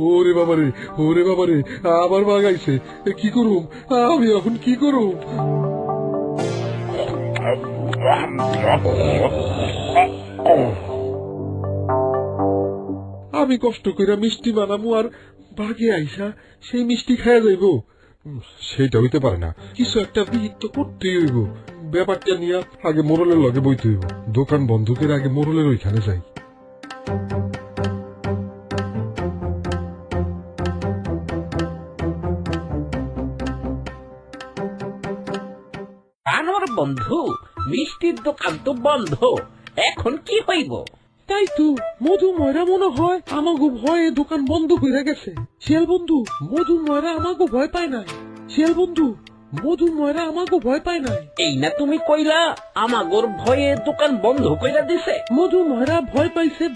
ওরে বাবারে, ওরে বাবারে, আবার বাগাইছে। কি করুম আমি এখন, কি করুম? আমি কষ্ট কইরা মিষ্টি বানামু আর বাগে আইসা সেই মিষ্টি খাইয়া যাইব? সেইটা হইতে পারে না, কিছু একটা বিহিত তো করতেই হইব। ব্যাপারটা নিয়ে আগে মোরলের লগে বইতে হইব। দোকান বন্ধকের আগে মোরলের ওইখানে যাই। আনোয়ার বন্ধু, মিষ্টির দোকান তো বন্ধ, এখন কি হইব? তাই তো মধু ময়রা মনে হয় আমাগো ভয়ে দোকান বন্ধ হয়ে গেছে। শিয়াল বন্ধু, মধু ময়রা আমাগো ভয় পায় নাই। শিয়াল বন্ধু, মধু ময়রা আমাগো ভয় পায় নাই। এই না তুমি কইলা আমাগোর ভয়ে দোকান বন্ধ কইরা দিছে। মধু ময়রা ভয় পাইছে